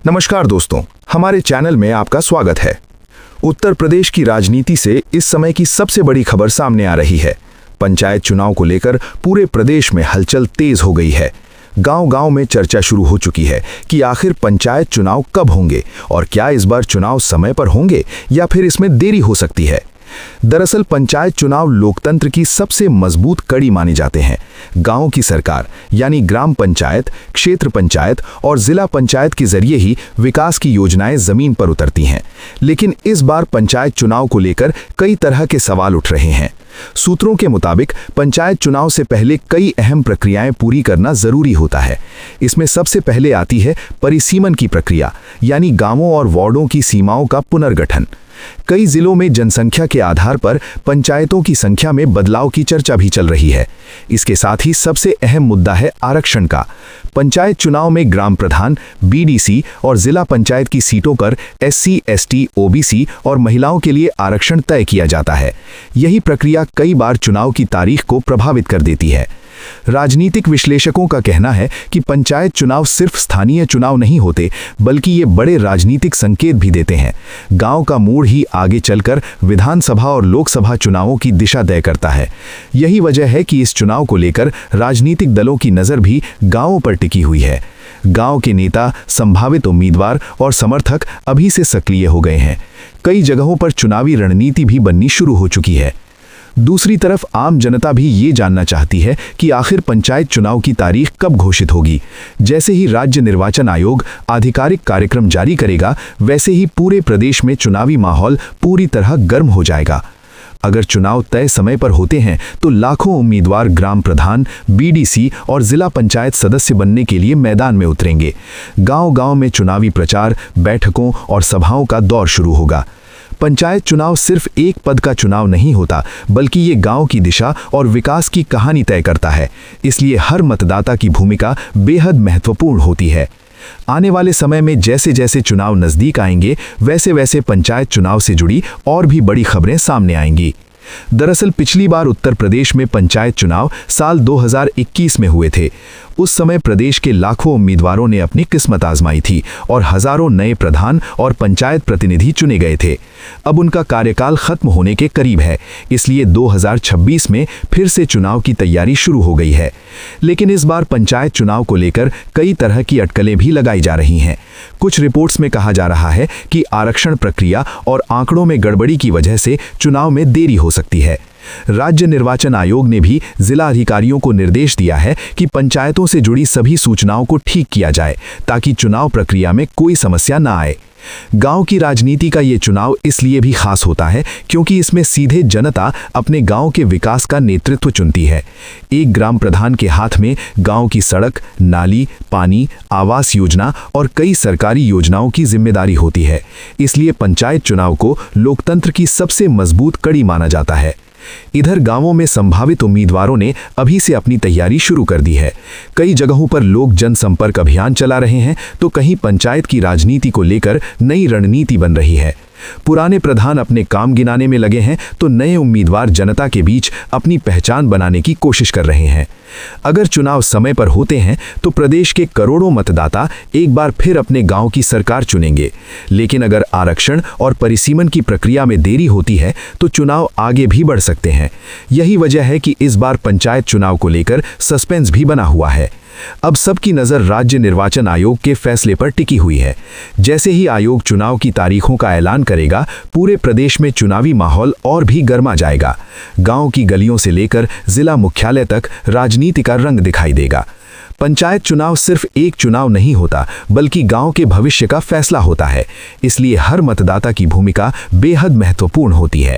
नमस्कार दोस्तों, हमारे चैनल में आपका स्वागत है। उत्तर प्रदेश की राजनीति से इस समय की सबसे बड़ी खबर सामने आ रही है। पंचायत चुनाव को लेकर पूरे प्रदेश में हलचल तेज हो गई है। गांव-गांव में चर्चा शुरू हो चुकी है कि आखिर पंचायत चुनाव कब होंगे और क्या इस बार चुनाव समय पर होंगे या फिर इसमें देरी हो सकती है। दरअसल पंचायत चुनाव लोकतंत्र की सबसे मजबूत कड़ी माने जाते हैं। गांव की सरकार यानी ग्राम पंचायत, क्षेत्र पंचायत और जिला पंचायत के जरिए ही विकास की योजनाएं जमीन पर उतरती हैं। लेकिन इस बार पंचायत चुनाव को लेकर कई तरह के सवाल उठ रहे हैं। सूत्रों के मुताबिक पंचायत चुनाव से पहले कई अहम प्रक्रियाएं पूरी करना जरूरी होता है। इसमें सबसे पहले आती है परिसीमन की प्रक्रिया, यानी गांवों और वार्डों की सीमाओं का पुनर्गठन। कई जिलों में जनसंख्या के आधार पर पंचायतों की संख्या में बदलाव की चर्चा भी चल रही है। इसके साथ ही सबसे अहम मुद्दा है आरक्षण का। पंचायत चुनाव में ग्राम प्रधान, बीडीसी और जिला पंचायत की सीटों पर एससी, एसटी, ओबीसी और महिलाओं के लिए आरक्षण तय किया जाता है। यही प्रक्रिया कई बार चुनाव की तारीख को प्रभावित कर देती है। राजनीतिक विश्लेषकों का कहना है कि पंचायत चुनाव सिर्फ स्थानीय चुनाव नहीं होते, बल्कि ये बड़े राजनीतिक संकेत भी देते हैं। गांव का मूड ही आगे चलकर विधानसभा और लोकसभा चुनावों की दिशा तय करता है। यही वजह है कि इस चुनाव को लेकर राजनीतिक दलों की नज़र भी गांवों पर टिकी हुई है। गांव के नेता, संभावित उम्मीदवार और समर्थक अभी से सक्रिय हो गए हैं। कई जगहों पर चुनावी रणनीति भी बननी शुरू हो चुकी है। दूसरी तरफ आम जनता भी ये जानना चाहती है कि आखिर पंचायत चुनाव की तारीख कब घोषित होगी। जैसे ही राज्य निर्वाचन आयोग आधिकारिक कार्यक्रम जारी करेगा, वैसे ही पूरे प्रदेश में चुनावी माहौल पूरी तरह गर्म हो जाएगा। अगर चुनाव तय समय पर होते हैं तो लाखों उम्मीदवार ग्राम प्रधान, बीडीसी और जिला पंचायत सदस्य बनने के लिए मैदान में उतरेंगे। गांव-गांव में चुनावी प्रचार, बैठकों और सभाओं का दौर शुरू होगा। पंचायत चुनाव सिर्फ एक पद का चुनाव नहीं होता, बल्कि ये गांव की दिशा और विकास की कहानी तय करता है। इसलिए हर मतदाता की भूमिका बेहद महत्वपूर्ण होती है। आने वाले समय में जैसे जैसे चुनाव नज़दीक आएंगे, वैसे वैसे पंचायत चुनाव से जुड़ी और भी बड़ी खबरें सामने आएंगी। दरअसल पिछली बार उत्तर प्रदेश में पंचायत चुनाव साल 2021 में हुए थे। उस समय प्रदेश के लाखों उम्मीदवारों ने अपनी किस्मत आजमाई थी और हजारों नए प्रधान और पंचायत प्रतिनिधि चुने गए थे। अब उनका कार्यकाल खत्म होने के करीब है, इसलिए 2026 में फिर से चुनाव की तैयारी शुरू हो गई है। लेकिन इस बार पंचायत चुनाव को लेकर कई तरह की अटकलें भी लगाई जा रही हैं। कुछ रिपोर्ट्स में कहा जा रहा है कि आरक्षण प्रक्रिया और आंकड़ों में गड़बड़ी की वजह से चुनाव में देरी हो सकती है। राज्य निर्वाचन आयोग ने भी जिला अधिकारियों को निर्देश दिया है कि पंचायतों से जुड़ी सभी सूचनाओं को ठीक किया जाए, ताकि चुनाव प्रक्रिया में कोई समस्या ना आए। गांव की राजनीति का ये चुनाव इसलिए भी खास होता है क्योंकि इसमें सीधे जनता अपने गांव के विकास का नेतृत्व चुनती है। एक ग्राम प्रधान के हाथ में गांव की सड़क, नाली, पानी, आवास योजना और कई सरकारी योजनाओं की जिम्मेदारी होती है। इसलिए पंचायत चुनाव को लोकतंत्र की सबसे मजबूत कड़ी माना जाता है। इधर गांवों में संभावित उम्मीदवारों ने अभी से अपनी तैयारी शुरू कर दी है। कई जगहों पर लोग जनसंपर्क अभियान चला रहे हैं, तो कहीं पंचायत की राजनीति को लेकर नई रणनीति बन रही है। पुराने प्रधान अपने काम गिनाने में लगे हैं, तो नए उम्मीदवार जनता के बीच अपनी पहचान बनाने की कोशिश कर रहे हैं। अगर चुनाव समय पर होते हैं तो प्रदेश के करोड़ों मतदाता एक बार फिर अपने गांव की सरकार चुनेंगे। लेकिन अगर आरक्षण और परिसीमन की प्रक्रिया में देरी होती है तो चुनाव आगे भी बढ़ सकते हैं। यही वजह है कि इस बार पंचायत चुनाव को लेकर सस्पेंस भी बना हुआ है। अब सबकी नज़र राज्य निर्वाचन आयोग के फैसले पर टिकी हुई है। जैसे ही आयोग चुनाव की तारीखों का ऐलान करेगा, पूरे प्रदेश में चुनावी माहौल और भी गर्मा जाएगा। गांव की गलियों से लेकर जिला मुख्यालय तक राजनीति का रंग दिखाई देगा। पंचायत चुनाव सिर्फ एक चुनाव नहीं होता, बल्कि गांव के भविष्य का फैसला होता है। इसलिए हर मतदाता की भूमिका बेहद महत्वपूर्ण होती है।